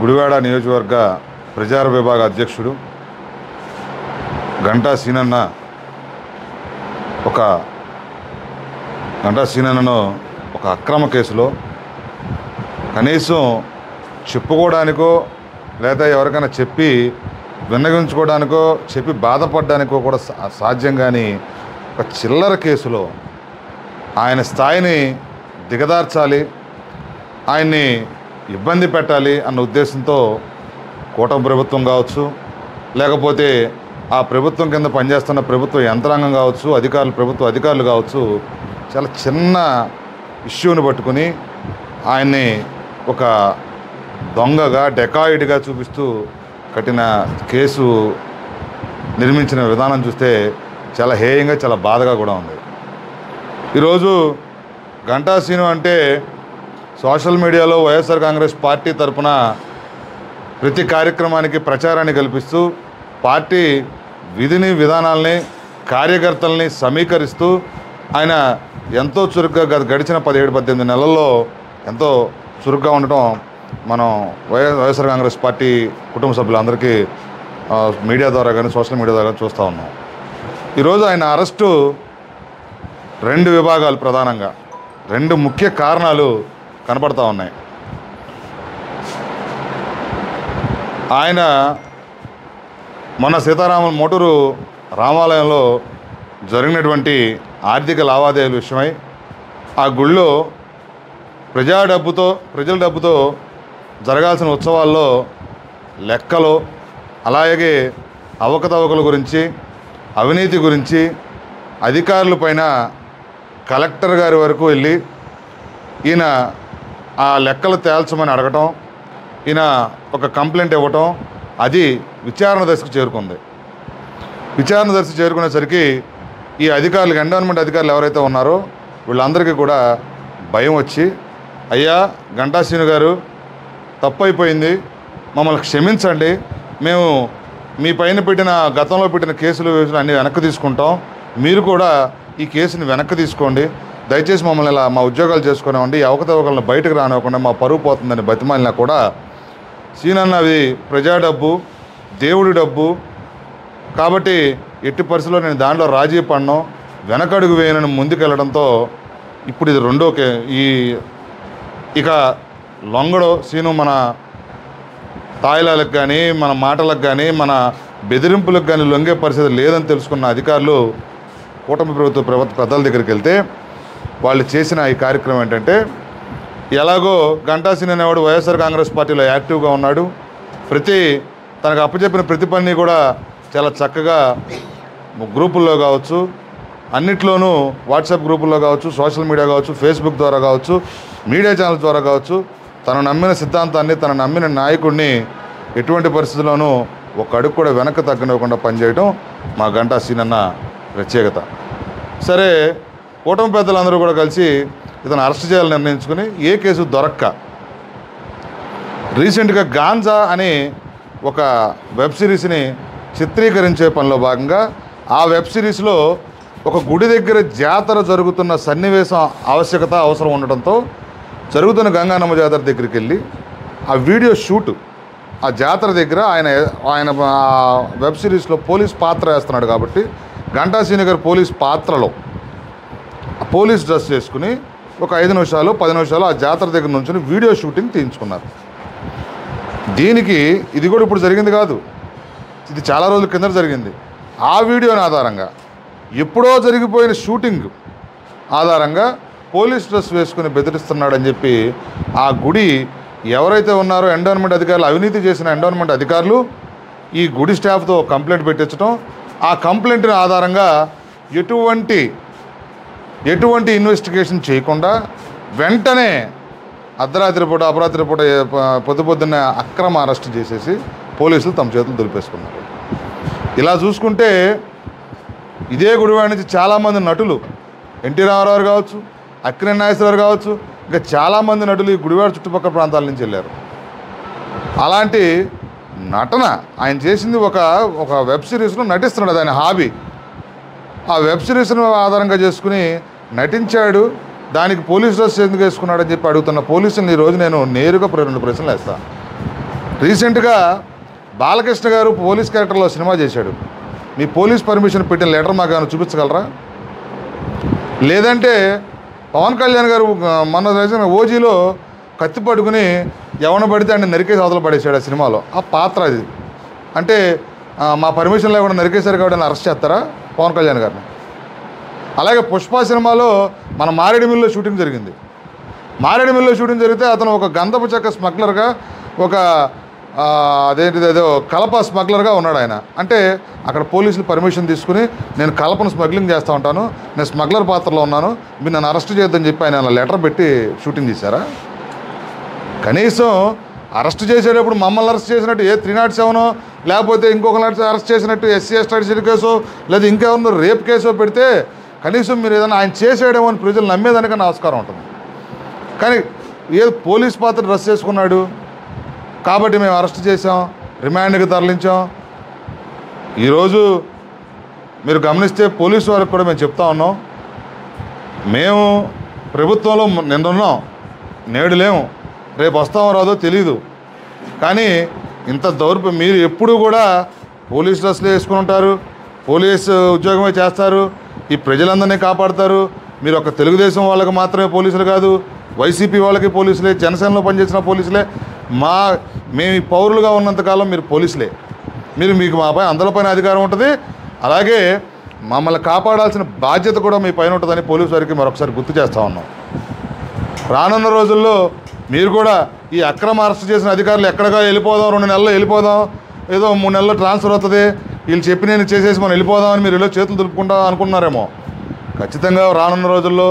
గుడివాడ నియోజకవర్గ ప్రచార విభాగ అధ్యక్షుడు గంటా సీనన్నను ఒక అక్రమ కేసులో కనీసం చెప్పుకోవడానికో లేదా ఎవరికైనా చెప్పి విన్నవించుకోవడానికో చెప్పి బాధపడడానికో కూడా సాధ్యం కాని ఒక చిల్లర కేసులో ఆయన స్థాయిని దిగదార్చాలి, ఆయన్ని ఇబ్బంది పెట్టాలి అన్న ఉద్దేశంతో కూటమి ప్రభుత్వం కావచ్చు, లేకపోతే ఆ ప్రభుత్వం కింద పనిచేస్తున్న ప్రభుత్వ యంత్రాంగం కావచ్చు, ప్రభుత్వ అధికారులు కావచ్చు, చాలా చిన్న ఇష్యూని పట్టుకుని ఆయన్ని ఒక దొంగగా డెకాయిడ్గా చూపిస్తూ కట్టిన కేసు నిర్మించిన విధానం చూస్తే చాలా హేయంగా చాలా బాధగా కూడా ఉంది. ఈరోజు గంటా సీను అంటే సోషల్ మీడియాలో వైఎస్ఆర్ కాంగ్రెస్ పార్టీ తరఫున ప్రతి కార్యక్రమానికి ప్రచారాన్ని కల్పిస్తూ పార్టీ విధిని విధానాలని కార్యకర్తల్ని సమీకరిస్తూ ఆయన ఎంతో చురుగ్గా గడిచిన 17-18 నెలల్లో ఎంతో చురుగ్గా ఉండటం మనం వైఎస్ఆర్ కాంగ్రెస్ పార్టీ కుటుంబ సభ్యులందరికీ మీడియా ద్వారా కానీ సోషల్ మీడియా ద్వారా చూస్తూ ఉన్నాం. ఈరోజు ఆయన అరెస్టు 2 విభాగాలు, ప్రధానంగా 2 ముఖ్య కారణాలు కనపడతా ఉన్నాయి. ఆయన మొన్న సీతారాముల మోటూరు రామాలయంలో జరిగినటువంటి ఆర్థిక లావాదేవీల విషయమై ఆ గుళ్ళో ప్రజల డబ్బుతో జరగాల్సిన ఉత్సవాల్లో లెక్కలు, అలాగే అవకతవకల గురించి, అవినీతి గురించి అధికారుల పైన కలెక్టర్ గారి వరకు వెళ్ళి ఈయన ఆ లెక్కలు తేల్చమని అడగటం, ఈయన ఒక కంప్లైంట్ ఇవ్వటం, అది విచారణ దశకు చేరుకుంది. విచారణ దశకు చేరుకునేసరికి ఈ అధికారులకు, ఎండోన్మెంట్ అధికారులు ఎవరైతే ఉన్నారో వీళ్ళందరికీ కూడా భయం వచ్చి, అయ్యా గంటా సీను గారు తప్పు అయిపోయింది, మమ్మల్ని క్షమించండి, మేము మీ పైన గతంలో పెట్టిన కేసులు అన్నీ వెనక్కి తీసుకుంటాం, మీరు కూడా ఈ కేసుని వెనక్కి తీసుకోండి, దయచేసి మమ్మల్ని ఇలా మా ఉద్యోగాలు చేసుకునేవ్వండి, ఈ అవకతవకలను బయటకు రానివ్వకుండా మా పరువు పోతుందని బతిమాలినా కూడా సీనన్న అది ప్రజా డబ్బు, దేవుడి డబ్బు కాబట్టి ఎట్టి పరిస్థితుల్లో నేను దాంట్లో రాజీ పడను, వెనకడుగు వేయనని ముందుకెళ్ళడంతో ఇప్పుడు ఇది ఇక లొంగడో సీను మన తాయిలాలకు కానీ మన మాటలకు కానీ మన బెదిరింపులకు కానీ లొంగే పరిస్థితి లేదని తెలుసుకున్న అధికారులు కూటమి ప్రభుత్వ పెద్దల దగ్గరికి వెళ్తే వాళ్ళు చేసిన ఈ కార్యక్రమం ఏంటంటే, ఎలాగో గంటా సీను అనేవాడు వైఎస్ఆర్ కాంగ్రెస్ పార్టీలో యాక్టివ్గా ఉన్నాడు, తనకు అప్పచెప్పిన ప్రతి పని కూడా చాలా చక్కగా గ్రూపుల్లో కావచ్చు, అన్నిట్లోనూ వాట్సాప్ గ్రూపుల్లో కావచ్చు, సోషల్ మీడియా కావచ్చు, ఫేస్బుక్ ద్వారా కావచ్చు, మీడియా ఛానల్ ద్వారా కావచ్చు, తను నమ్మిన సిద్ధాంతాన్ని, తను నమ్మిన నాయకుడిని ఎటువంటి పరిస్థితుల్లోనూ ఒక అడుగు కూడా వెనక్కి తగ్గనివ్వకుండా పనిచేయడం మా గంటా సీనన్న ప్రత్యేకత. సరే, కూటమి పెద్దలందరూ కూడా కలిసి ఇతను అరెస్ట్ చేయాలని నిర్ణయించుకుని ఏ కేసు దొరక్క రీసెంట్గా గాంజా అని ఒక వెబ్ సిరీస్ని చిత్రీకరించే పనిలో భాగంగా ఆ వెబ్ సిరీస్లో ఒక గుడి దగ్గర జాతర జరుగుతున్న సన్నివేశం అవసరం ఉండటంతో జరుగుతున్న గంగానమ్మ జాతర దగ్గరికి వెళ్ళి ఆ వీడియో షూటు ఆ జాతర దగ్గర ఆయన వెబ్ సిరీస్లో పోలీస్ పాత్ర వేస్తున్నాడు కాబట్టి గంటా సీను గారు పోలీస్ పాత్రలో పోలీస్ డ్రెస్ చేసుకుని ఒక 5 నిమిషాలు 10 నిమిషాలు ఆ జాతర దగ్గర నుంచి వీడియో షూటింగ్ తీయించుకున్నారు. దీనికి ఇది కూడా ఇప్పుడు జరిగింది కాదు, ఇది చాలా రోజుల కింద జరిగింది. ఆ వీడియోని ఆధారంగా ఎప్పుడో జరిగిపోయిన షూటింగ్ ఆధారంగా పోలీస్ డ్రెస్ వేసుకుని బెదిరిస్తున్నాడని చెప్పి ఆ గుడి ఎవరైతే ఉన్నారో ఎండోన్మెంట్ అధికారులు, అవినీతి చేసిన ఎండోన్మెంట్ అధికారులు ఈ గుడి స్టాఫ్తో కంప్లైంట్ పెట్టించడం, ఆ కంప్లైంట్ని ఆధారంగా ఎటువంటి ఇన్వెస్టిగేషన్ చేయకుండా వెంటనే అర్ధరాత్రి పూట అపరాత్రి పూట పొద్దున్న అక్రమ అరెస్ట్ చేసేసి పోలీసులు తమ చేతులు దులిపేసుకున్నారు. ఇలా చూసుకుంటే ఇదే గుడివాడ నుంచి చాలామంది నటులు, ఎన్టీ రామారావు కావచ్చు, అక్కినేని నాగేశ్వరరావు కావచ్చు, ఇంకా చాలామంది నటులు ఈ గుడివాడ చుట్టుపక్కల ప్రాంతాల నుంచి వెళ్ళారు. అలాంటి నటన ఆయన చేసింది ఒక వెబ్ సిరీస్లో నటిస్తున్నాడు, అది ఆయన హాబీ. ఆ వెబ్ సిరీస్ను ఆధారంగా చేసుకుని నటించాడు, దానికి పోలీస్ డ్రెస్ ఎందుకు వేసుకున్నాడని చెప్పి అడుగుతున్న పోలీసుని ఈరోజు నేను నేరుగా 2 ప్రశ్నలు వేస్తాను. రీసెంట్గా బాలకృష్ణ గారు పోలీస్ క్యారెక్టర్లో సినిమా చేశాడు. మీ పోలీస్ పర్మిషన్ పెట్టిన లెటర్ మాకు ఏమైనా చూపించగలరా? లేదంటే పవన్ కళ్యాణ్ గారు మన రాసిన ఓజీలో కత్తి పట్టుకుని ఎవరిని పడితే ఆయన నరికేసి అవతల పడేశాడు ఆ సినిమాలో. ఆ పాత్ర అది. అంటే మా పర్మిషన్ లేకుండా నరికేశారు కాబట్టి ఆయన అరెస్ట్ చేస్తారా పవన్ కళ్యాణ్ గారిని? అలాగే పుష్ప సినిమాలో మన మారేడుమిల్లిలో షూటింగ్ జరిగింది. మారేడుమిల్లిలో షూటింగ్ జరిగితే అతను ఒక గంధపు చెక్క స్మగ్లర్గా, ఒక అదేదో కలప స్మగ్లర్గా ఉన్నాడు ఆయన. అంటే అక్కడ పోలీసులు పర్మిషన్ తీసుకుని నేను కలపను స్మగ్లింగ్ చేస్తూ ఉంటాను, నేను స్మగ్లర్ పాత్రలో ఉన్నాను, మీరు నన్ను అరెస్ట్ చేయొద్దని చెప్పి ఆయన లెటర్ పెట్టి షూటింగ్ చేశారా? కనీసం అరెస్ట్ చేసేటప్పుడు మమ్మల్ని అరెస్ట్ చేసినట్టు 307 లేకపోతే ఇంకొకరిని అరెస్ట్ చేసినట్టు SC ఎస్టాబ్లిష్డ్ కేసో లేదా ఇంకెవరినో రేప్ కేసో పెడితే కనీసం మీరు ఏదైనా ఆయన చేసేయడమో అని ప్రజలు నమ్మేదానికన్నా ఆస్కారం ఉంటుంది. కానీ ఏదో పోలీస్ పాత్ర డ్రెస్ చేసుకున్నాడు కాబట్టి మేము అరెస్ట్ చేసాం, రిమాండ్కి తరలించాం. ఈరోజు మీరు గమనిస్తే పోలీసు వారికి కూడా మేము చెప్తా ఉన్నాం, మేము ప్రభుత్వంలో నిన్నున్నాం, నేడు లేము, రేపు వస్తామో రాదో తెలీదు. కానీ ఇంత మీరు ఎప్పుడు కూడా పోలీస్ డ్రెస్లు వేసుకుని ఉంటారు, పోలీసు ఉద్యోగమే చేస్తారు, ఈ ప్రజలందరినీ కాపాడతారు. మీరు ఒక తెలుగుదేశం వాళ్ళకి మాత్రమే పోలీసులు కాదు, వైసీపీ వాళ్ళకి పోలీసులే, జనసేనలో పనిచేసిన పోలీసులే. మేము ఈ పౌరులుగా ఉన్నంతకాలం మీరు పోలీసులే. మీకు మాపై అందరిపైన అధికారం ఉంటుంది. అలాగే మమ్మల్ని కాపాడాల్సిన బాధ్యత కూడా మీ పైన ఉంటుందని పోలీసు వారికి మరొకసారి గుర్తు చేస్తూ ఉన్నాం. రానున్న రోజుల్లో మీరు కూడా ఈ అక్రమ అరెస్ట్ చేసిన అధికారులు ఎక్కడగా వెళ్ళిపోదాం, 2 నెలల్లో వెళ్ళిపోదాం, ఏదో 3 నెలల్లో ట్రాన్స్ఫర్ అవుతుంది, వీళ్ళు చెప్పి నేను చేసేసి మనం వెళ్ళిపోదామని మీరు ఇలా చేతులు దులుపుకుంటా అనుకున్నారేమో. ఖచ్చితంగా రానున్న రోజుల్లో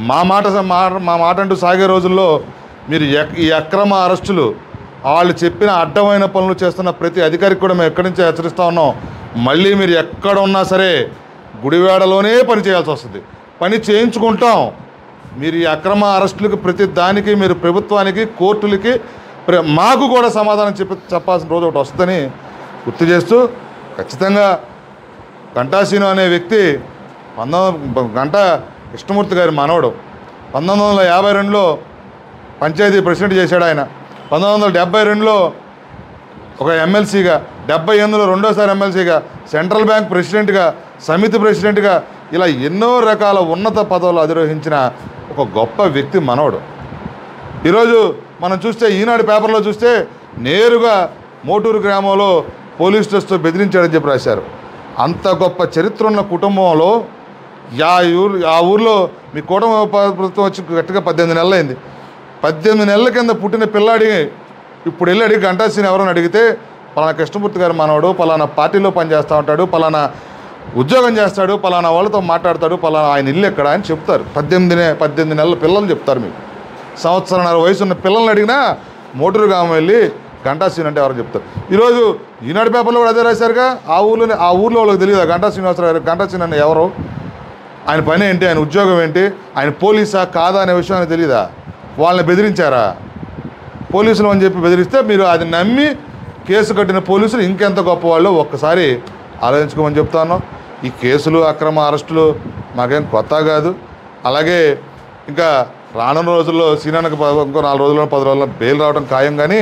మా మాట అంటూ సాగే రోజుల్లో మీరు ఈ అక్రమ అరెస్టులు, వాళ్ళు చెప్పిన అడ్డమైన పనులు చేస్తున్న ప్రతి అధికారికి కూడా మేము ఎక్కడి నుంచో హెచ్చరిస్తూ ఉన్నాం. మళ్ళీ మీరు ఎక్కడ ఉన్నా సరే గుడివాడలోనే పని చేయాల్సి వస్తుంది, పని చేయించుకుంటాం. మీరు ఈ అక్రమ అరెస్టులకు ప్రతి దానికి మీరు ప్రభుత్వానికి, కోర్టులకి, మాకు కూడా సమాధానం చెప్పాల్సిన రోజు ఒకటి వస్తుందని గుర్తు చేస్తూ, ఖచ్చితంగా గంటా శ్రీను అనే వ్యక్తి గంటా కృష్ణమూర్తి గారి మనవడు. 1952లో పంచాయతీ ప్రెసిడెంట్ చేశాడు ఆయన. 1972లో ఒక ఎమ్మెల్సీగా, 78లో రెండోసారి ఎమ్మెల్సీగా, సెంట్రల్ బ్యాంక్ ప్రెసిడెంట్గా, సమితి ప్రెసిడెంట్గా, ఇలా ఎన్నో రకాల ఉన్నత పదవులు అధిరోహించిన ఒక గొప్ప వ్యక్తి మనవడు. ఈరోజు మనం చూస్తే ఈనాడు పేపర్లో చూస్తే నేరుగా మోటూరు గ్రామంలో పోలీస్ డ్రెస్తో బెదిరించాడని చెప్పి రాశారు. అంత గొప్ప చరిత్ర ఉన్న కుటుంబంలో ఆ ఊర్లో మీ కూటమి ప్రభుత్వం వచ్చి గట్టిగా 18 నెలలు అయింది. 18 నెలల కింద పుట్టిన పిల్లాడి ఇప్పుడు వెళ్ళి అడిగి గంటా శ్రీను ఎవరైనా అడిగితే పలానా కృష్ణమూర్తి గారు మనవడు, పలానా పార్టీలో పనిచేస్తూ ఉంటాడు, పలానా ఉద్యోగం చేస్తాడు, పలానా వాళ్ళతో మాట్లాడతాడు, పలానా ఆయన ఇల్లు ఎక్కడ అని చెప్తారు. 18 నెలల పిల్లలు చెప్తారు. మీకు సంవత్సరాల వయసు ఉన్న పిల్లల్ని అడిగినా మోటూరు గ్రామం వెళ్ళి గంటా శ్రీను అంటే ఎవరు చెప్తారు. ఈరోజు ఈనాడు పేపర్లో కూడా అదే రాశారుగా. ఆ ఊర్లో వాళ్ళకి తెలియదు గంటా శ్రీనివాసరావు గారు, గంటా శ్రీను అంటే ఎవరు, ఆయన పని ఏంటి, ఆయన ఉద్యోగం ఏంటి, ఆయన పోలీసా కాదా అనే విషయం ఆయనకు తెలియదా? వాళ్ళని బెదిరించారా? పోలీసులు అని చెప్పి బెదిరిస్తే మీరు అది నమ్మి కేసు కట్టిన పోలీసులు ఇంకెంత గొప్ప వాళ్ళు ఒక్కసారి ఆలోచించుకోమని చెప్తాను. ఈ కేసులు, అక్రమ అరెస్టులు మాకేం కొత్త కాదు. అలాగే ఇంకా రానున్న రోజుల్లో సీనానికి ఇంకో 4 రోజుల్లో 10 రోజుల్లో బెయిల్ రావడం ఖాయం. కానీ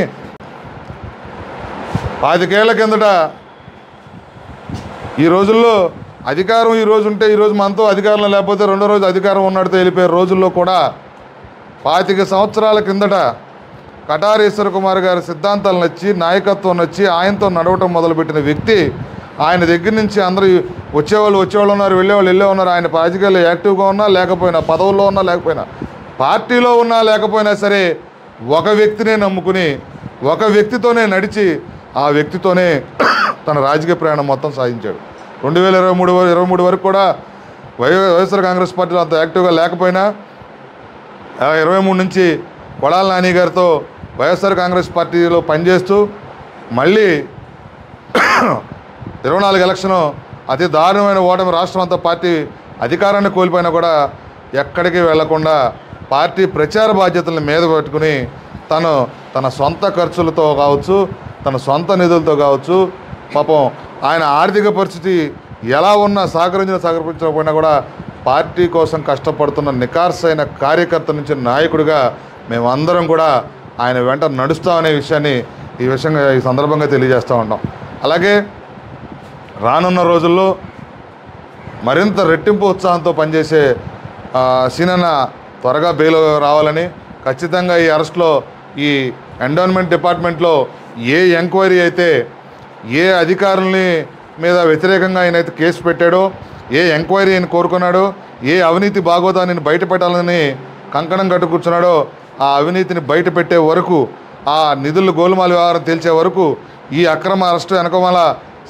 25 ఏళ్ల కిందట ఈ రోజుల్లో అధికారం ఈరోజు ఉంటే ఈరోజు మనతో అధికారంలో లేకపోతే రెండో రోజు అధికారం ఉన్నట్టు వెళ్ళిపోయే రోజుల్లో కూడా 25 సంవత్సరాల కిందట కటారి ఈశ్వర్ కుమార్ గారి సిద్ధాంతాలు నచ్చి, నాయకత్వం నచ్చి ఆయనతో నడవటం మొదలుపెట్టిన వ్యక్తి. ఆయన దగ్గర నుంచి అందరూ వచ్చేవాళ్ళు ఉన్నారు, వెళ్ళేవాళ్ళు ఉన్నారు. ఆయన రాజకీయాల్లో యాక్టివ్గా ఉన్నా లేకపోయినా, పదవుల్లో ఉన్నా లేకపోయినా, పార్టీలో ఉన్నా లేకపోయినా సరే ఒక వ్యక్తినే నమ్ముకుని, ఒక వ్యక్తితోనే నడిచి, ఆ వ్యక్తితోనే తన రాజకీయ ప్రయాణం మొత్తం సాధించాడు. 2023 వరకు కూడా వైఎస్ఆర్ కాంగ్రెస్ పార్టీలో అంత యాక్టివ్గా లేకపోయినా 23 నుంచి కొడాల నాని గారితో వైఎస్ఆర్ కాంగ్రెస్ పార్టీలో పనిచేస్తూ మళ్ళీ 24 ఎలక్షను అతి దారుణమైన ఓటమి, రాష్ట్రం అంతా పార్టీ అధికారాన్ని కోల్పోయినా కూడా ఎక్కడికి వెళ్లకుండా పార్టీ ప్రచార బాధ్యతలను మీద పెట్టుకుని తన సొంత ఖర్చులతో కావచ్చు, తన సొంత నిధులతో కావచ్చు, పాపం ఆయన ఆర్థిక పరిస్థితి ఎలా ఉన్నా సహకరించకపోయినా కూడా పార్టీ కోసం కష్టపడుతున్న నికార్సైన కార్యకర్త నుంచి నాయకుడిగా మేమందరం కూడా ఆయన వెంట నడుస్తామనే విషయాన్ని ఈ సందర్భంగా తెలియజేస్తూ ఉంటాం. అలాగే రానున్న రోజుల్లో మరింత రెట్టింపు ఉత్సాహంతో పనిచేసే సీనన్న త్వరగా బెయిల్ రావాలని, ఖచ్చితంగా ఈ అరెస్ట్లో ఈ ఎండోన్మెంట్ డిపార్ట్మెంట్లో ఏ ఎంక్వైరీ అయితే ఏ అధికారుల్ని మీద వ్యతిరేకంగా ఆయన అయితే కేసు పెట్టాడో, ఏ ఎంక్వైరీ ఆయన కోరుకున్నాడో, ఏ అవినీతి భాగోతాన్ని బయట పెట్టాలని కంకణం కట్టు కూర్చున్నాడో ఆ అవినీతిని బయట పెట్టే వరకు, ఆ నిధులు గోలుమాల వ్యవహారం తేల్చే వరకు ఈ అక్రమ అరెస్టు వెనకమాల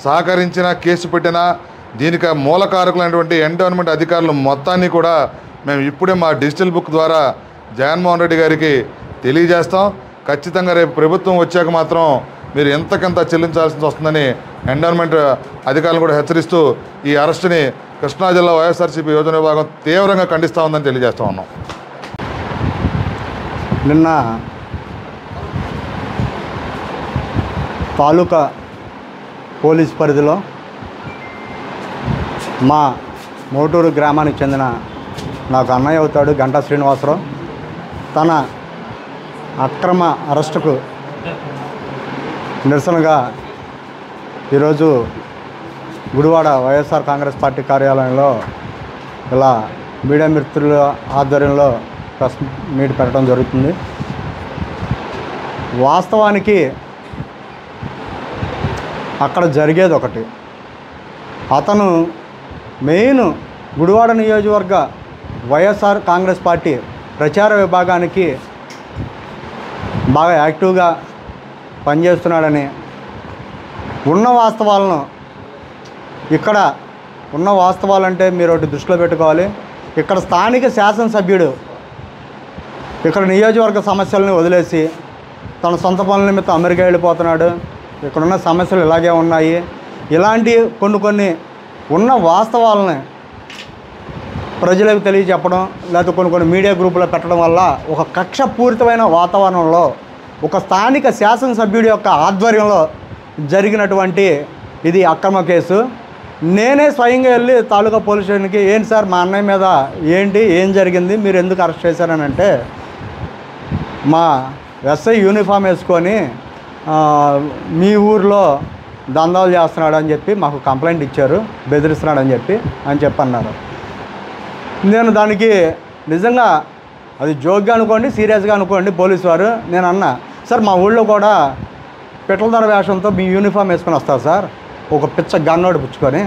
సహకరించిన కేసు పెట్టిన దీనికి మూలకారకులైనటువంటి ఎండోన్మెంట్ అధికారులు మొత్తాన్ని కూడా మేము ఇప్పుడే మా డిజిటల్ బుక్ ద్వారా జగన్మోహన్ రెడ్డి గారికి తెలియజేస్తాం. ఖచ్చితంగా రేపు ప్రభుత్వం వచ్చాక మాత్రం మీరు ఎంతకంత చెల్లించాల్సి వస్తుందని ఎండోన్మెంట్ అధికారులను కూడా హెచ్చరిస్తూ ఈ అరెస్టుని కృష్ణా జిల్లా వైఎస్ఆర్సీపీ యోజన విభాగం తీవ్రంగా ఖండిస్తూ ఉందని తెలియజేస్తూ ఉన్నాం. నిన్న తాలూకా పోలీస్ పరిధిలో మా మోటూరు గ్రామానికి చెందిన నాకు అన్నయ్య అవుతాడు గంటా శ్రీనివాసరావు, తన అక్రమ అరెస్టుకు నిరసనగా ఈరోజు గుడివాడ వైఎస్ఆర్ కాంగ్రెస్ పార్టీ కార్యాలయంలో ఇలా మీడియా మిత్రుల ఆధ్వర్యంలో ప్రెస్ మీట్ పెట్టడం జరుగుతుంది. వాస్తవానికి అక్కడ జరిగేది ఒకటి. అతను మెయిన్ గుడివాడ నియోజకవర్గ వైఎస్ఆర్ కాంగ్రెస్ పార్టీ ప్రచార విభాగానికి బాగా యాక్టివ్గా పనిచేస్తున్నాడని, ఉన్న వాస్తవాలను ఇక్కడ ఉన్న వాస్తవాలంటే మీరు ఒకటి దృష్టిలో పెట్టుకోవాలి. ఇక్కడ స్థానిక శాసనసభ్యుడు ఇక్కడ నియోజకవర్గ సమస్యలను వదిలేసి తన సొంత పనుల నిమిత్తం అమెరికా వెళ్ళిపోతున్నాడు. ఇక్కడున్న సమస్యలు ఇలాగే ఉన్నాయి. ఇలాంటి కొన్ని ఉన్న వాస్తవాలని ప్రజలకు తెలియజెప్పడం, లేకపోతే కొన్ని మీడియా గ్రూపులో పెట్టడం వల్ల ఒక కక్షపూరితమైన వాతావరణంలో ఒక స్థానిక శాసనసభ్యుడి యొక్క ఆధ్వర్యంలో జరిగినటువంటి ఇది అక్రమ కేసు. నేనే స్వయంగా వెళ్ళి తాలూకా పోలీస్ స్టేషన్కి, ఏంటి సార్ మా అన్నయ్య మీద ఏం జరిగింది, మీరు ఎందుకు అరెస్ట్ చేశారని అంటే, మా ఎస్ఐ యూనిఫామ్ వేసుకొని మీ ఊర్లో దందాలు చేస్తున్నాడు అని చెప్పి మాకు కంప్లైంట్ ఇచ్చారు, బెదిరిస్తున్నాడని చెప్పన్నారు. నేను దానికి నిజంగా అది జోక్గా అనుకోండి, సీరియస్గా అనుకోండి పోలీసు వారు. నేను అన్నా, సార్ మా ఊళ్ళో కూడా పెట్రోల్ ధర వేషంతో మీ యూనిఫామ్ వేసుకొని వస్తారు సార్, ఒక పిచ్చ గన్నోడు పుచ్చుకొని,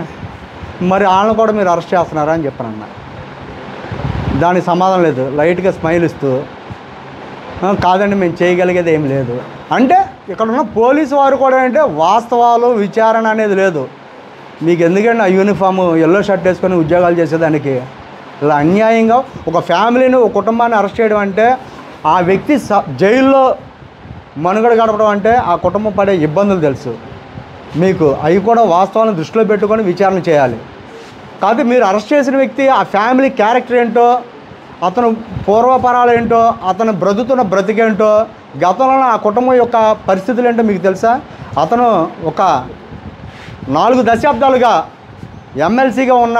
మరి వాళ్ళని కూడా మీరు అరెస్ట్ చేస్తున్నారా అని చెప్పానన్నా. దానికి సమాధానం లేదు, లైట్గా స్మైల్ ఇస్తూ, కాదండి మేము చేయగలిగేది ఏం లేదు అంటే. ఇక్కడ ఉన్న పోలీసు వారు కూడా అంటే వాస్తవాలు విచారణ అనేది లేదు. మీకు ఎందుకంటే ఆ యూనిఫాము ఎల్లో షర్ట్ వేసుకొని ఉద్యోగాలు చేసేదానికి ఇలా అన్యాయంగా ఒక ఫ్యామిలీని, ఒక కుటుంబాన్ని అరెస్ట్ చేయడం అంటే, ఆ వ్యక్తి జైల్లో మనుగడ గడపడం అంటే ఆ కుటుంబం పడే ఇబ్బందులు తెలుసు మీకు. అవి కూడా వాస్తవాలను దృష్టిలో పెట్టుకొని విచారణ చేయాలి. కాబట్టి మీరు అరెస్ట్ చేసిన వ్యక్తి ఆ ఫ్యామిలీ క్యారెక్టర్ ఏంటో, అతను పూర్వపరాలు ఏంటో, అతను బ్రతికేంటో, గతంలో ఆ కుటుంబం యొక్క పరిస్థితులు ఏంటో మీకు తెలుసా? అతను ఒక 4 దశాబ్దాలుగా ఎమ్మెల్సీగా ఉన్న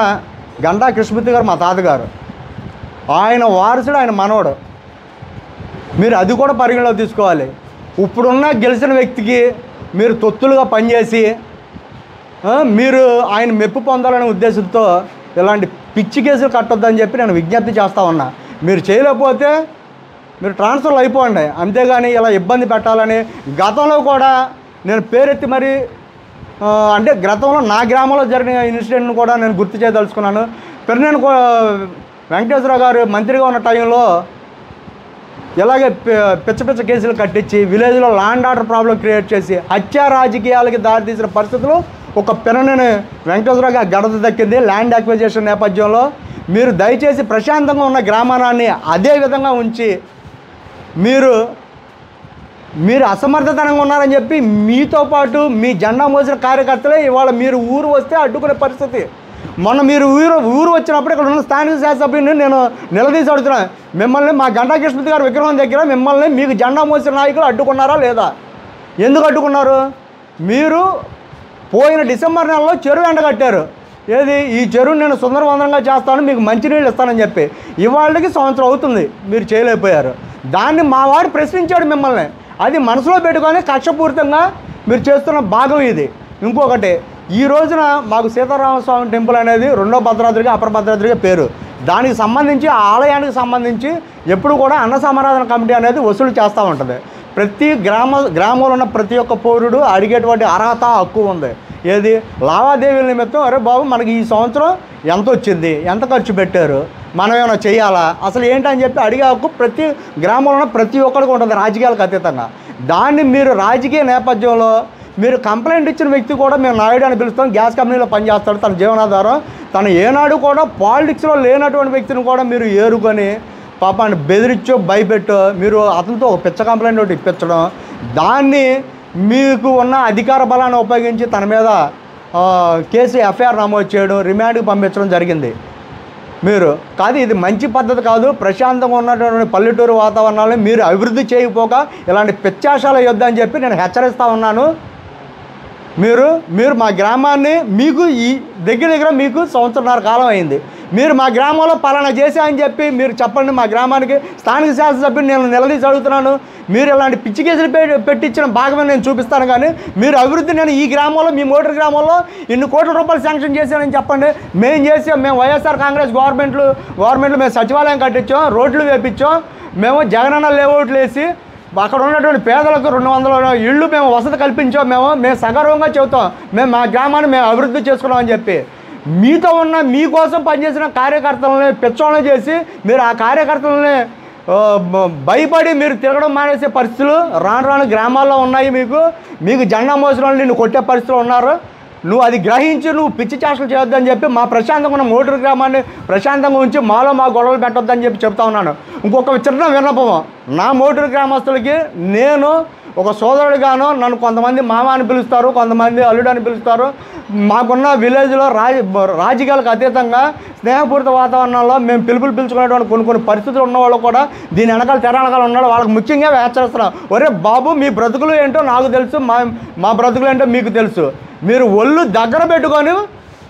గంటా కృష్ణమూర్తి గారు మా తాతగారు, ఆయన వారసుడు, ఆయన మనవడు. మీరు అది కూడా పరిగణలో తీసుకోవాలి. ఇప్పుడున్న గెలిచిన వ్యక్తికి మీరు తొత్తులుగా పనిచేసి మీరు ఆయన మెప్పు పొందాలనే ఉద్దేశంతో ఇలాంటి పిచ్చి కేసులు కట్టొద్దని చెప్పి నేను విజ్ఞప్తి చేస్తూ ఉన్నా. మీరు చేయలేకపోతే మీరు ట్రాన్స్ఫర్లు అయిపోండి, అంతేగాని ఇలా ఇబ్బంది పెట్టాలని. గతంలో కూడా నేను పేరెత్తి మరి అంటే గతంలో నా గ్రామంలో జరిగిన ఇన్సిడెంట్ను కూడా నేను గుర్తు చేయదలుచుకున్నాను. పెర్నేని వెంకటేశ్వరరావు గారు మంత్రిగా ఉన్న టైంలో ఇలాగే పిచ్చ కేసులు కట్టించి విలేజ్లో ల్యాండ్ ఆర్డర్ ప్రాబ్లం క్రియేట్ చేసి హత్యా రాజకీయాలకి దారితీసిన పరిస్థితులు ఒక పెర్నేని వెంకటేశ్వరరావు గారు గడత దక్కింది ల్యాండ్ అక్విజిషన్ నేపథ్యంలో. మీరు దయచేసి ప్రశాంతంగా ఉన్న గ్రామాన్ని అదే విధంగా ఉంచి మీరు అసమర్థతనంగా ఉన్నారని చెప్పి మీతో పాటు మీ జెండా మోసిన కార్యకర్తలే ఇవాళ మీరు ఊరు వస్తే అడ్డుకునే పరిస్థితి. మొన్న మీరు ఊరు వచ్చినప్పుడు ఇక్కడ ఉన్న స్థానిక శాసనసభ్యుని నేను నిలదీసి అడుగుతున్నాను, మిమ్మల్ని మా గంటా కృష్ణమూర్తి గారి విగ్రహం దగ్గర మిమ్మల్ని మీకు జెండా మోసిన నాయకులు అడ్డుకున్నారా లేదా? ఎందుకు అడ్డుకున్నారు? మీరు పోయిన డిసెంబర్ నెలలో చెరువు ఎండగట్టారు. ఏది ఈ చెరువు నేను సుందరవందనంగా చేస్తాను, మీకు మంచినీళ్ళు ఇస్తానని చెప్పి. ఇవాళకి సంవత్సరం అవుతుంది, మీరు చేయలేకపోయారు. దాన్ని మా వాడు ప్రశ్నించాడు మిమ్మల్ని. అది మనసులో పెట్టుకొని కక్షపూరితంగా మీరు చేస్తున్న భాగం ఇది. ఇంకొకటి, ఈ రోజున మాకు సీతారామస్వామి టెంపుల్ అనేది రెండో భద్రాద్రికి అపర భద్రాద్రిగా పేరు. దానికి సంబంధించి ఆ ఆలయానికి సంబంధించి ఎప్పుడు కూడా అన్న సమారాధన కమిటీ అనేది వసూలు చేస్తూ ఉంటుంది. ప్రతి గ్రామంలో ఉన్న ప్రతి ఒక్క పౌరుడు అడిగేటువంటి అర్హత, హక్కు ఉంది. ఏది లావాదేవీల నిమిత్తం, అరే బాబు మనకి ఈ సంవత్సరం ఎంత వచ్చింది, ఎంత ఖర్చు పెట్టారు, మనం ఏమైనా చేయాలా, అసలు ఏంటని చెప్పి అడిగే హక్కు ప్రతి గ్రామంలో ఉన్న ప్రతి ఒక్కరికి ఉంటుంది, రాజకీయాలకు అతీతంగా. దాన్ని మీరు రాజకీయ నేపథ్యంలో మీరు కంప్లైంట్ ఇచ్చిన వ్యక్తి కూడా మేము నాయుడు అని పిలుస్తాం, గ్యాస్ కంపెనీలో పనిచేస్తాడు, తన జీవనాధారం, తను ఏనాడు కూడా పాలిటిక్స్లో లేనటువంటి వ్యక్తిని కూడా మీరు ఏరుకొని పాపాన్ని బెదిరించో భయపెట్టో మీరు అతనితో ఒక పిచ్చ కంప్లైంట్ ఒకటి ఇప్పించడం, దాన్ని మీకు ఉన్న అధికార బలాన్ని ఉపయోగించి తన మీద కేసు ఎఫ్ఐఆర్ నమోదు చేయడం, రిమాండ్కి పంపించడం జరిగింది. మీరు కాదు, ఇది మంచి పద్ధతి కాదు. ప్రశాంతంగా ఉన్నటువంటి పల్లెటూరు వాతావరణాన్ని మీరు అభివృద్ధి చేయకపోక ఇలాంటి పిచ్చాశాల యొద్దని చెప్పి నేను హెచ్చరిస్తూ ఉన్నాను. మీరు మా గ్రామాన్ని, మీకు ఈ దగ్గర మీకు సంవత్సరన్నర కాలం అయింది, మీరు మా గ్రామంలో పలానా చేశా అని చెప్పి మీరు చెప్పండి. మా గ్రామానికి స్థానిక శాసనసభ్యుని నేను నిలదీసి అడుగుతున్నాను. మీరు ఇలాంటి పిచ్చి కేసులు పెట్టించిన భాగమే నేను చూపిస్తాను, కానీ మీరు అభివృద్ధి నేను ఈ గ్రామంలో, మీ మోటార్ గ్రామంలో ఇన్ని కోట్ల రూపాయలు శాంక్షన్ చేశానని చెప్పండి. మేము వైఎస్ఆర్ కాంగ్రెస్ గవర్నమెంట్లో మేము సచివాలయం కట్టించాం, రోడ్లు వేపించాం, మేము జగనన్న లేఅవుట్లు వేసి అక్కడ ఉన్నటువంటి పేదలకు 200 ఇళ్ళు మేము వసతి కల్పించాం, మేము సగర్వంగా చెబుతాం, మేము మా గ్రామాన్ని మేము అభివృద్ధి చేసుకున్నామని చెప్పి. మీతో ఉన్న మీకోసం పనిచేసిన కార్యకర్తలని పిచ్చోళ్ళని చేసి మీరు ఆ కార్యకర్తలని భయపడి మీరు తిరగడం మానేసే పరిస్థితులు రాను గ్రామాల్లో ఉన్నాయి. మీకు జెండా మోసిన వాళ్ళు నిన్ను కొట్టే పరిస్థితులు ఉన్నారు. నువ్వు అది గ్రహించి నువ్వు పిచ్చి చేష్టలు చేయొద్దని చెప్పి, మా ప్రశాంతంగా ఉన్న మోటార్ గ్రామాన్ని ప్రశాంతంగా ఉంచి మాలో మా గొడవలు పెట్టొద్దని చెప్పి చెప్తా ఉన్నాను. ఇంకొక చిన్న విన్నపం, నా మోటార్ గ్రామస్తులకి నేను ఒక సోదరుడిగాను, నన్ను కొంతమంది మామ అని పిలుస్తారు, కొంతమంది అల్లుడు అని పిలుస్తారు. మాకున్న విలేజ్లో రాజకీయాలకు అతీతంగా స్నేహపూరిత వాతావరణంలో మేము పిలుచుకునేటువంటి కొన్ని పరిస్థితులు ఉన్నవాళ్ళు కూడా దీని వెనకాల తెరనకాల ఉన్నాడు. వాళ్ళకి ముఖ్యంగా హెచ్చరిస్తున్నాం, ఒరే బాబు మీ బ్రతుకులు ఏంటో నాకు తెలుసు, మా బ్రతుకులు ఏంటో మీకు తెలుసు. మీరు ఒళ్ళు దగ్గర పెట్టుకొని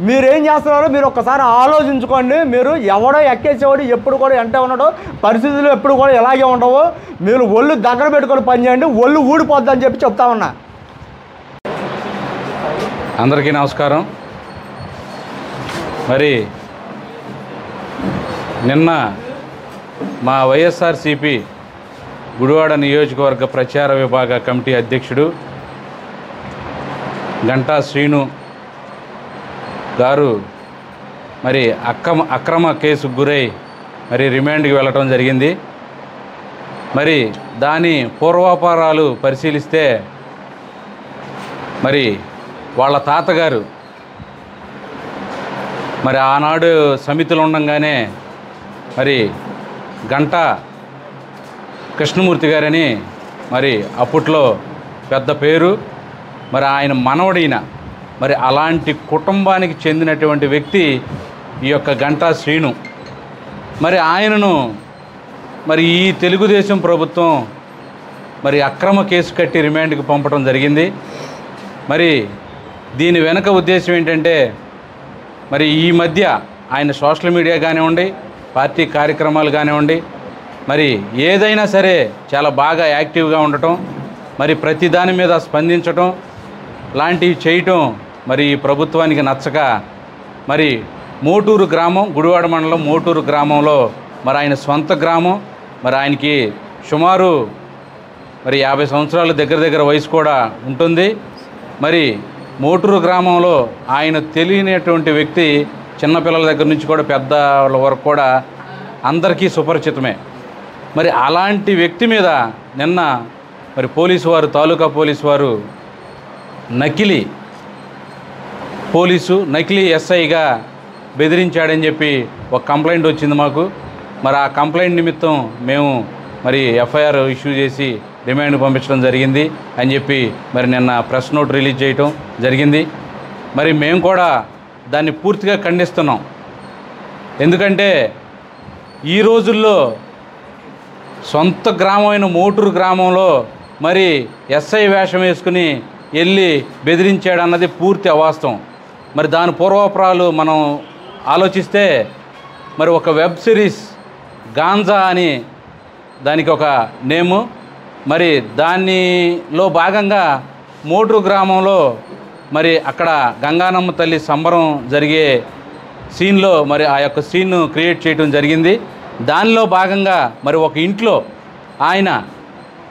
మీరేం చేస్తున్నారో మీరు ఒక్కసారి ఆలోచించుకోండి. మీరు ఎవడో ఎక్కేసేవాడు ఎప్పుడు కూడా ఎంటే ఉన్నాడో, పరిస్థితులు ఎప్పుడు కూడా ఇలాగే ఉండవు. మీరు ఒళ్ళు దగ్గర పెట్టుకొని పనిచేయండి, ఒళ్ళు ఊడిపోద్దని చెప్పి చెప్తా ఉన్నా. అందరికీ నమస్కారం. మరి నిన్న మా వైఎస్ఆర్సిపి గుడివాడ నియోజకవర్గ ప్రచార విభాగ కమిటీ అధ్యక్షుడు గంటా శ్రీను గారు మరి అక్రమ కేసుకు గురై మరి రిమాండ్కి వెళ్ళటం జరిగింది. మరి దాని పూర్వాపారాలు పరిశీలిస్తే మరి వాళ్ళ తాతగారు మరి ఆనాడు సమితులు ఉండంగానే మరి గంటా కృష్ణమూర్తి గారని మరి అప్పట్లో పెద్ద పేరు, మరి ఆయన మనవడైన మరి అలాంటి కుటుంబానికి చెందినటువంటి వ్యక్తి ఈ యొక్క గంటా శ్రీను. మరి ఆయనను మరి ఈ తెలుగుదేశం ప్రభుత్వం మరి అక్రమ కేసు కట్టి రిమాండ్కి పంపడం జరిగింది. మరి దీని వెనక ఉద్దేశం ఏంటంటే, మరి ఈ మధ్య ఆయన సోషల్ మీడియా కానివ్వండి, పార్టీ కార్యక్రమాలు కానివ్వండి, మరి ఏదైనా సరే చాలా బాగా యాక్టివ్గా ఉండటం, మరి ప్రతి దాని మీద స్పందించటం లాంటివి చేయటం మరి ఈ ప్రభుత్వానికి నచ్చక మరి మోటూరు గ్రామం, గుడివాడ మండలం మోటూరు గ్రామంలో మరి ఆయన సొంత గ్రామం, మరి ఆయనకి సుమారు మరి 50 సంవత్సరాలు దగ్గర వయసు కూడా ఉంటుంది. మరి మోటూరు గ్రామంలో ఆయన తెలియనటువంటి వ్యక్తి, చిన్నపిల్లల దగ్గర నుంచి కూడా పెద్దల వరకు కూడా అందరికీ సుపరిచితమే. మరి అలాంటి వ్యక్తి మీద నిన్న మరి పోలీసు వారు, తాలూకా పోలీసు వారు నకిలీ ఎస్ఐగా బెదిరించాడని చెప్పి ఒక కంప్లైంట్ వచ్చింది మాకు. మరి ఆ కంప్లైంట్ నిమిత్తం మేము మరి ఎఫ్ఐఆర్ ఇష్యూ చేసి రిమాండ్ పంపించడం జరిగింది అని చెప్పి మరి నిన్న ప్రెస్ నోట్ రిలీజ్ చేయటం జరిగింది. మరి మేము కూడా దాన్ని పూర్తిగా ఖండిస్తున్నాం. ఎందుకంటే ఈ రోజుల్లో సొంత గ్రామమైన మోటూరు గ్రామంలో మరి ఎస్ఐ వేషం వేసుకుని వెళ్ళి బెదిరించాడన్నది పూర్తి అవాస్తవం. మరి దాని పూర్వాపరాలు మనం ఆలోచిస్తే మరి ఒక వెబ్ సిరీస్ గాంజా అని దానికి ఒక నేము, మరి దానిలో భాగంగా మోటూరు గ్రామంలో మరి అక్కడ గంగానమ్మ తల్లి సంబరం జరిగే సీన్లో మరి ఆ యొక్క సీన్ను క్రియేట్ చేయడం జరిగింది. దానిలో భాగంగా మరి ఒక ఇంట్లో ఆయన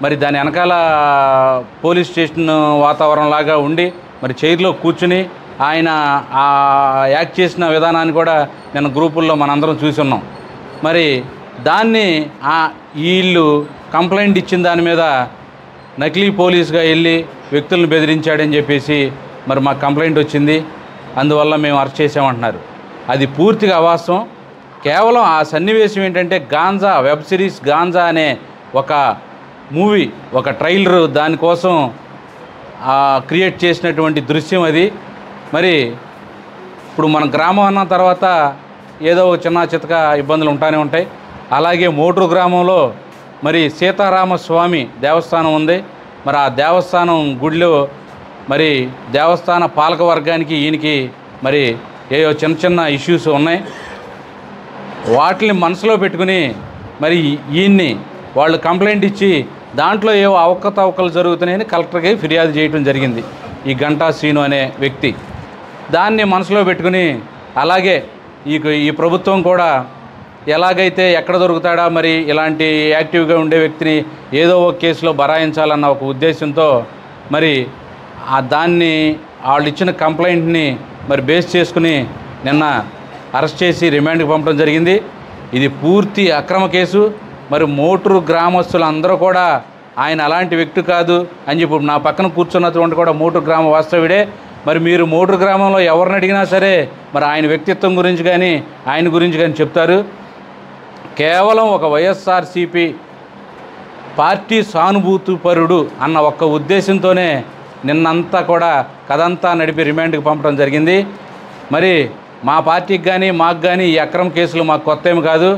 మరి దాని వెనకాల పోలీస్ స్టేషన్ వాతావరణంలాగా ఉండి మరి చైర్లో కూర్చుని ఆయన ఆ యాక్ట్ చేసిన విధానాన్ని కూడా నేను గ్రూపుల్లో మనందరం చూసి ఉన్నాం. మరి దాన్ని వీళ్ళు కంప్లైంట్ ఇచ్చిన దాని మీద నకిలీ పోలీసుగా వెళ్ళి వ్యక్తులను బెదిరించాడని చెప్పేసి మరి మాకు కంప్లైంట్ వచ్చింది. అందువల్ల మేము అరెస్ట్ చేసామంటున్నారు. అది పూర్తిగా అవాస్తవం. కేవలం ఆ సన్నివేశం ఏంటంటే గాంజా వెబ్ సిరీస్ గాంజా అనే ఒక మూవీ, ఒక ట్రైలర్ దానికోసం క్రియేట్ చేసినటువంటి దృశ్యం అది. మరి ఇప్పుడు మన గ్రామం అన్న తర్వాత ఏదో ఒక చిన్న చితక ఇబ్బందులు ఉంటానే ఉంటాయి. అలాగే మోటూరు గ్రామంలో మరి సీతారామస్వామి దేవస్థానం ఉంది. మరి ఆ దేవస్థానం గుడిలో మరి దేవస్థాన పాలక వర్గానికి ఈయనకి మరి ఏవో చిన్న చిన్న ఇష్యూస్ ఉన్నాయి. వాటిని మనసులో పెట్టుకుని మరి ఈయన్ని వాళ్ళు కంప్లైంట్ ఇచ్చి దాంట్లో ఏవో అవకతవకలు జరుగుతున్నాయని కలెక్టర్కి ఫిర్యాదు చేయడం జరిగింది. ఈ గంటా శ్రీను అనే వ్యక్తి దాన్ని మనసులో పెట్టుకుని అలాగే ఈ ప్రభుత్వం కూడా ఎలాగైతే ఎక్కడ దొరుకుతాడా మరి ఇలాంటి యాక్టివ్గా ఉండే వ్యక్తిని ఏదో ఒక కేసులో బరాయించాలన్న ఒక ఉద్దేశంతో మరి దాన్ని వాళ్ళు ఇచ్చిన కంప్లైంట్ని మరి బేస్ చేసుకుని నిన్న అరెస్ట్ చేసి రిమాండ్కి పంపడం జరిగింది. ఇది పూర్తి అక్రమ కేసు. మరి మోటూరు గ్రామస్తులు అందరూ కూడా ఆయన అలాంటి వ్యక్తి కాదు అని చెప్పి నా పక్కన కూర్చున్నటువంటి కూడా మోటూరు గ్రామ వాస్తవుడే. మరి మీరు మోటూరు గ్రామంలో ఎవరిని అడిగినా సరే మరి ఆయన వ్యక్తిత్వం గురించి కానీ ఆయన గురించి కానీ చెప్తారు. కేవలం ఒక వైఎస్ఆర్సీపీ పార్టీ సానుభూతిపరుడు అన్న ఒక్క ఉద్దేశంతోనే నిన్నంతా కూడా కథంతా నడిపి రిమాండ్కి పంపడం జరిగింది. మరి మా పార్టీకి కానీ మాకు కానీ ఈ అక్రమ కేసులు మాకు కొత్త ఏమి కాదు.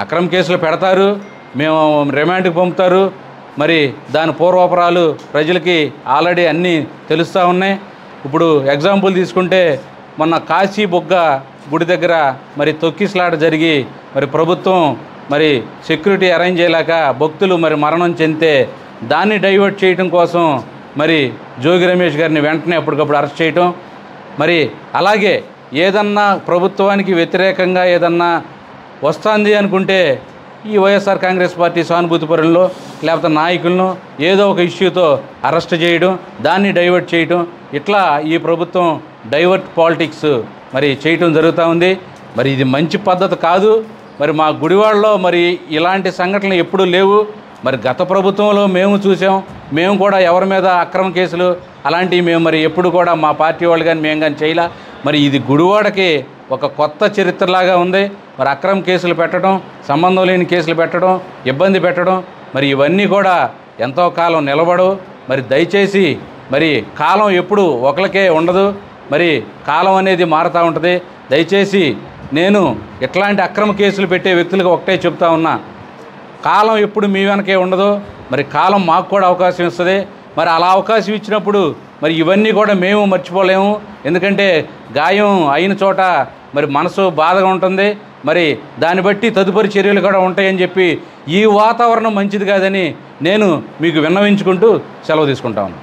అక్రమ కేసులు పెడతారు, మేము రిమాండ్కి పంపుతారు. మరి దాని పూర్వాపరాలు ప్రజలకి ఆల్రెడీ అన్నీ తెలుస్తూ ఉన్నాయి. ఇప్పుడు ఎగ్జాంపుల్ తీసుకుంటే మొన్న కాశీ బొగ్గ గుడి దగ్గర మరి తొక్కిసలాట జరిగి మరి ప్రభుత్వం మరి సెక్యూరిటీ అరేంజ్ చేయలేక భక్తులు మరి మరణం చెందితే దాన్ని డైవర్ట్ చేయడం కోసం మరి జోగి రమేష్ గారిని వెంటనే అప్పటికప్పుడు అరెస్ట్ చేయటం. మరి అలాగే ఏదన్నా ప్రభుత్వానికి వ్యతిరేకంగా ఏదన్నా వస్తుంది అనుకుంటే ఈ వైఎస్ఆర్ కాంగ్రెస్ పార్టీ సానుభూతి పరులను లేకపోతే నాయకులను ఏదో ఒక ఇష్యూతో అరెస్ట్ చేయడం, దాన్ని డైవర్ట్ చేయటం, ఇట్లా ఈ ప్రభుత్వం డైవర్ట్ పాలిటిక్స్ మరి చేయటం జరుగుతూ ఉంది. మరి ఇది మంచి పద్ధతి కాదు. మరి మా గుడివాడలో మరి ఇలాంటి సంఘటనలు ఎప్పుడూ లేవు. మరి గత ప్రభుత్వంలో మేము చూసాం. మేము కూడా ఎవరి మీద అక్రమ కేసులు అలాంటివి మేము మరి ఎప్పుడు కూడా మా పార్టీ వాళ్ళు కానీ మేము కానీ చేయలే. మరి ఇది గుడివాడకి ఒక కొత్త చరిత్రలాగా ఉంది. మరి అక్రమ కేసులు పెట్టడం, సంబంధం లేని కేసులు పెట్టడం, ఇబ్బంది పెట్టడం, మరి ఇవన్నీ కూడా ఎంతో కాలం నిలబడవు. మరి దయచేసి మరి కాలం ఎప్పుడు ఒకరికే ఉండదు. మరి కాలం అనేది మారుతూ ఉంటుంది. దయచేసి నేను ఇట్లాంటి అక్రమ కేసులు పెట్టే వ్యక్తులకు ఒకటే చెప్తా ఉన్నా, కాలం ఎప్పుడు మీ వెనకే ఉండదు. మరి కాలం మాకు కూడా అవకాశం ఇస్తుంది. మరి అలా అవకాశం ఇచ్చినప్పుడు మరి ఇవన్నీ కూడా మేము మర్చిపోలేము. ఎందుకంటే గాయం అయిన చోట మరి మనసు బాధగా ఉంటుంది. మరి దాన్ని బట్టి తదుపరి చర్యలు కూడా ఉంటాయని చెప్పి ఈ వాతావరణం మంచిది కాదని నేను మీకు విన్నవించుకుంటూ సెలవు తీసుకుంటాను.